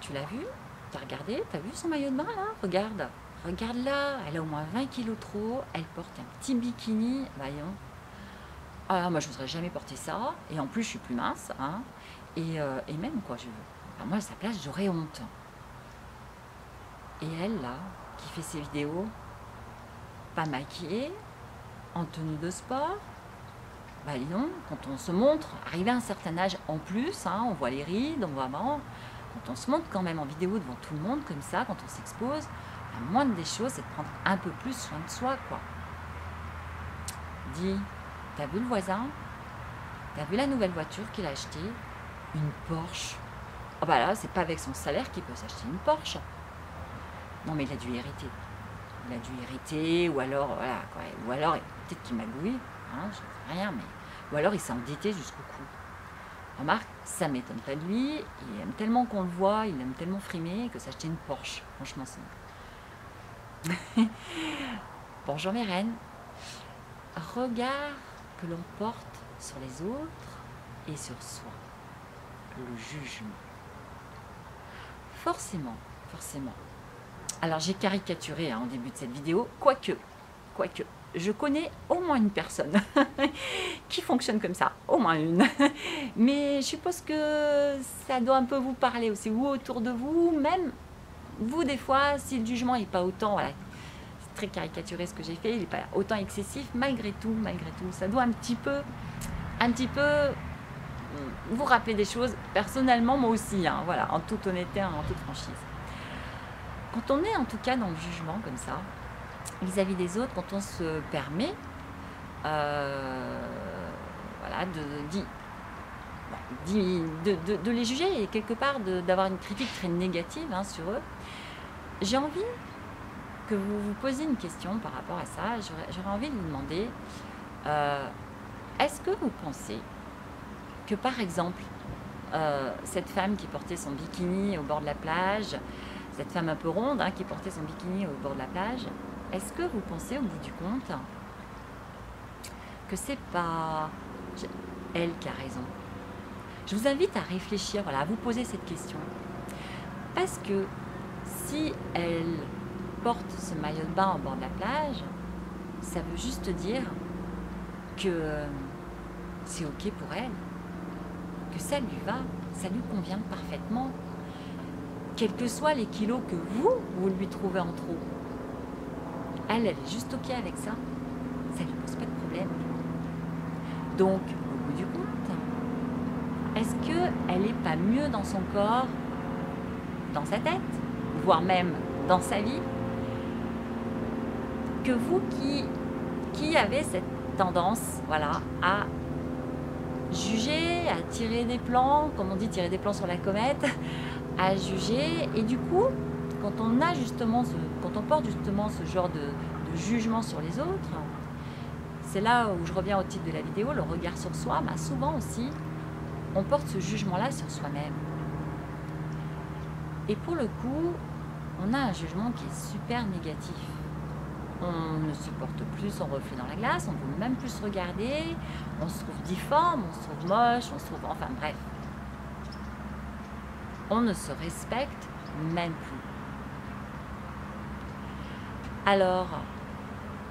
tu l'as vu? T'as regardé? T'as vu son maillot de bain là? Regarde. Regarde là, elle a au moins 20 kilos trop, elle porte un petit bikini, voyons. Ah, moi je voudrais jamais porter ça, et en plus je suis plus mince, hein. Et même quoi, enfin, moi à sa place j'aurais honte. Et elle là, qui fait ses vidéos, pas maquillée, en tenue de sport, bah dis donc, quand on se montre, arrivé à un certain âge en plus, hein, on voit les rides, on voit vraiment, quand on se montre quand même en vidéo devant tout le monde comme ça, quand on s'expose, la moindre des choses, c'est de prendre un peu plus soin de soi, quoi. Dis, t'as vu le voisin? T'as vu la nouvelle voiture qu'il a achetée? Une Porsche. Ah bah là, c'est pas avec son salaire qu'il peut s'acheter une Porsche. Non mais il a dû hériter. Il a dû hériter, ou alors, voilà, quoi. Ou alors, peut-être qu'il magouille, hein, je sais rien, mais... Ou alors il s'est endetté jusqu'au cou. Remarque, ça m'étonne pas de lui, il aime tellement qu'on le voit, il aime tellement frimer que s'acheter une Porsche, franchement c'est... Bonjour mes reines. Regard que l'on porte sur les autres et sur soi. Le jugement. Forcément, forcément. Alors j'ai caricaturé hein, au début de cette vidéo, quoique, je connais au moins une personne qui fonctionne comme ça, au moins une. Mais je suppose que ça doit un peu vous parler aussi, vous autour de vous, même vous des fois, si le jugement n'est pas autant, voilà, c'est très caricaturé ce que j'ai fait, il n'est pas autant excessif, malgré tout, ça doit un petit peu vous rappeler des choses, personnellement moi aussi, hein, voilà, en toute honnêteté, en toute franchise. Quand on est en tout cas dans le jugement comme ça, vis-à-vis des autres, quand on se permet voilà, de les juger et quelque part d'avoir une critique très négative hein, sur eux, j'ai envie que vous vous posiez une question par rapport à ça. J'aurais envie de vous demander, est-ce que vous pensez que par exemple, cette femme qui portait son bikini au bord de la plage, cette femme un peu ronde hein, qui portait son bikini au bord de la plage, est-ce que vous pensez au bout du compte que c'est pas elle qui a raison? Je vous invite à réfléchir, voilà, à vous poser cette question. Parce que si elle porte ce maillot de bain au bord de la plage, ça veut juste dire que c'est ok pour elle, que ça lui va, ça lui convient parfaitement. Quels que soient les kilos que vous lui trouvez en trop, elle est juste ok avec ça, ça lui pose pas de problème. Donc, au bout du compte, est-ce qu'elle n'est pas mieux dans son corps, dans sa tête, voire même dans sa vie, que vous qui avez cette tendance, voilà, à juger, à tirer des plans, comme on dit, tirer des plans sur la comète, à juger, et du coup, quand on a justement quand on porte justement ce genre de jugement sur les autres, c'est là où je reviens au titre de la vidéo, le regard sur soi, bah souvent aussi, on porte ce jugement-là sur soi-même. Et pour le coup, on a un jugement qui est super négatif. On ne supporte plus son reflet dans la glace, on ne veut même plus se regarder, on se trouve difforme, on se trouve moche, on se trouve... Enfin bref. On ne se respecte même plus. Alors,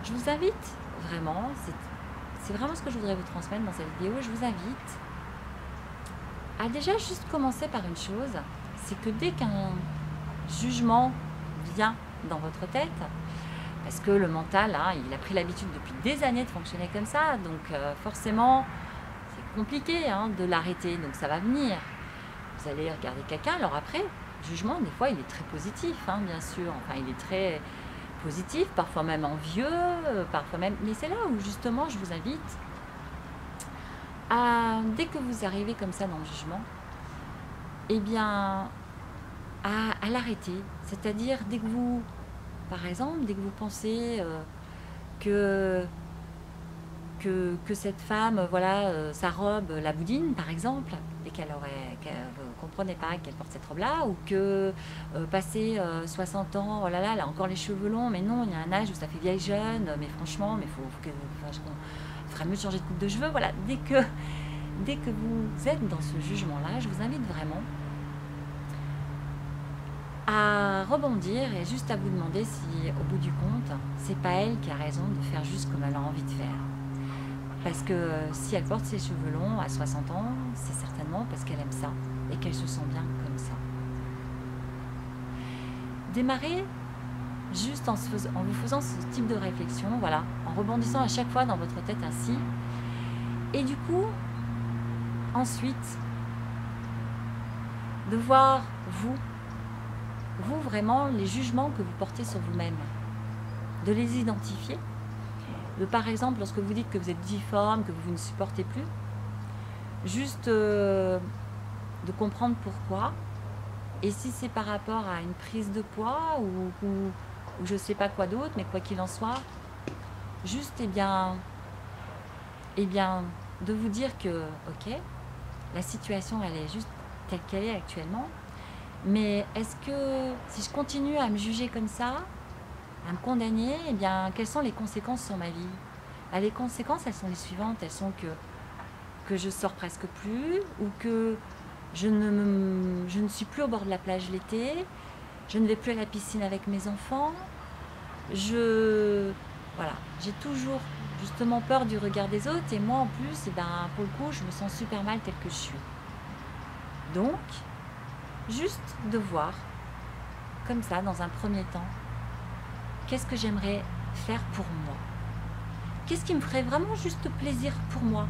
je vous invite vraiment, c'est vraiment ce que je voudrais vous transmettre dans cette vidéo, je vous invite à déjà juste commencer par une chose, c'est que dès qu'un jugement vient dans votre tête, parce que le mental, hein, il a pris l'habitude depuis des années de fonctionner comme ça, donc forcément, c'est compliqué hein, de l'arrêter, donc ça va venir. Vous allez regarder quelqu'un, alors après, le jugement, des fois, il est très positif, hein, bien sûr, enfin, il est très positif, parfois même envieux, parfois même... Mais c'est là où, justement, je vous invite à, dès que vous arrivez comme ça dans le jugement, eh bien, à l'arrêter. C'est-à-dire, dès que vous... Par exemple, dès que vous pensez que cette femme, voilà, sa robe, la boudine, par exemple, et qu'elle ne comprenait pas qu'elle porte cette robe-là, ou que passé 60 ans, oh là là, elle a encore les cheveux longs, mais non, il y a un âge où ça fait vieille jeune, mais franchement, mais il ferait mieux de changer de coupe de cheveux. Voilà, dès que vous êtes dans ce jugement-là, je vous invite vraiment à rebondir et juste à vous demander si, au bout du compte, c'est pas elle qui a raison de faire juste comme elle a envie de faire. Parce que si elle porte ses cheveux longs à 60 ans, c'est certainement parce qu'elle aime ça et qu'elle se sent bien comme ça. Démarrez juste en vous faisant ce type de réflexion, voilà, en rebondissant à chaque fois dans votre tête ainsi. Et du coup, ensuite, de voir vous vraiment, les jugements que vous portez sur vous-même, de les identifier. Par exemple, lorsque vous dites que vous êtes difforme, que vous ne supportez plus, juste de comprendre pourquoi. Et si c'est par rapport à une prise de poids ou je ne sais pas quoi d'autre, mais quoi qu'il en soit, juste eh bien, de vous dire que, ok, la situation elle est juste telle qu'elle est actuellement, mais est-ce que si je continue à me juger comme ça, à me condamner, eh bien, quelles sont les conséquences sur ma vie? Les conséquences, elles sont les suivantes. Elles sont que je sors presque plus, ou que je ne suis plus au bord de la plage l'été, je ne vais plus à la piscine avec mes enfants. Voilà, j'ai toujours justement peur du regard des autres, et moi en plus, eh ben, pour le coup, je me sens super mal telle que je suis. Donc, juste de voir, comme ça, dans un premier temps, qu'est-ce que j'aimerais faire pour moi? Qu'est-ce qui me ferait vraiment juste plaisir pour moi?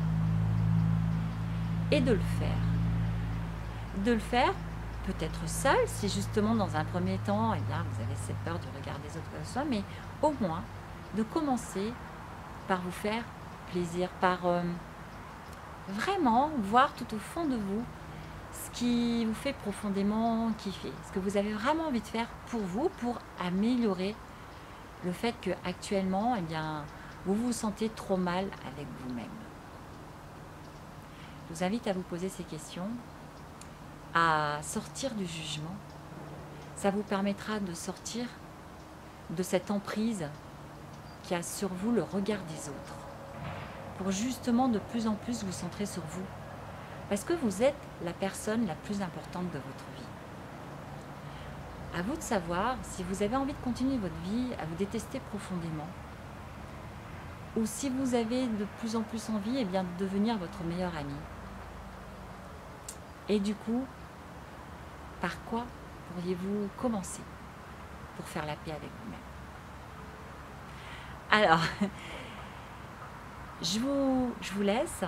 Et de le faire. De le faire, peut-être seul, si justement dans un premier temps, eh bien, vous avez cette peur du regard des autres, mais au moins de commencer par vous faire plaisir, par vraiment voir tout au fond de vous ce qui vous fait profondément kiffer, ce que vous avez vraiment envie de faire pour vous, pour améliorer le fait que actuellement, eh bien, vous vous sentez trop mal avec vous-même. Je vous invite à vous poser ces questions, à sortir du jugement. Ça vous permettra de sortir de cette emprise qui a sur vous le regard des autres, pour justement de plus en plus vous centrer sur vous, parce que vous êtes la personne la plus importante de votre vie. À vous de savoir si vous avez envie de continuer votre vie à vous détester profondément, ou si vous avez de plus en plus envie eh bien, de devenir votre meilleur ami. Et du coup, par quoi pourriez-vous commencer pour faire la paix avec vous-même? Alors, je vous laisse.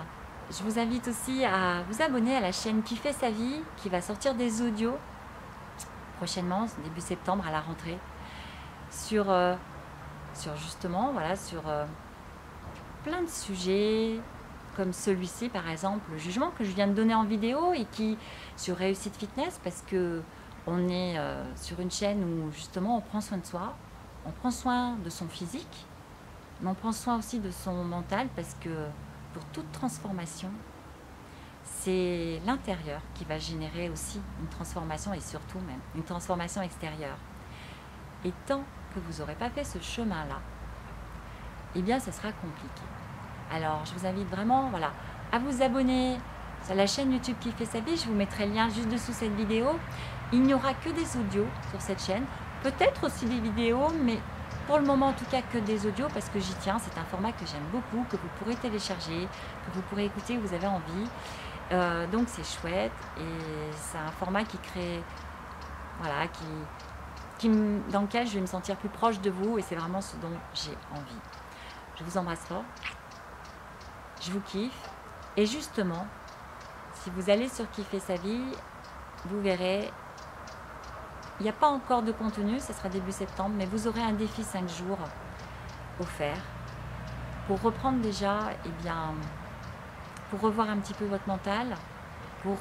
Je vous invite aussi à vous abonner à la chaîne Kiffer sa vie, qui va sortir des audios prochainement, début septembre, à la rentrée, sur justement, voilà, sur plein de sujets, comme celui-ci par exemple, le jugement que je viens de donner en vidéo, et qui, sur Réussite Fitness, parce que on est sur une chaîne où justement on prend soin de soi, on prend soin de son physique, mais on prend soin aussi de son mental, parce que pour toute transformation, c'est l'intérieur qui va générer aussi une transformation, et surtout même une transformation extérieure. Et tant que vous n'aurez pas fait ce chemin-là, eh bien ce sera compliqué. Alors je vous invite vraiment, voilà, à vous abonner à la chaîne YouTube Kiffer sa vie. Je vous mettrai le lien juste dessous cette vidéo. Il n'y aura que des audios sur cette chaîne, peut-être aussi des vidéos, mais pour le moment en tout cas que des audios, parce que j'y tiens. C'est un format que j'aime beaucoup, que vous pourrez télécharger, que vous pourrez écouter où vous avez envie. Donc c'est chouette, et c'est un format qui crée, voilà, dans lequel je vais me sentir plus proche de vous, et c'est vraiment ce dont j'ai envie. Je vous embrasse fort, je vous kiffe, et justement, si vous allez sur Kiffer sa vie, vous verrez, il n'y a pas encore de contenu, ce sera début septembre, mais vous aurez un défi 5 jours offert pour reprendre déjà, eh bien, pour revoir un petit peu votre mental, pour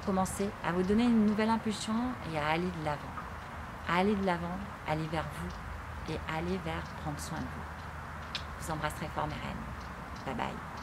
commencer à vous donner une nouvelle impulsion et à aller de l'avant. À aller de l'avant, aller vers vous, et aller vers prendre soin de vous. Je vous embrasse très fort, mes reines. Bye bye.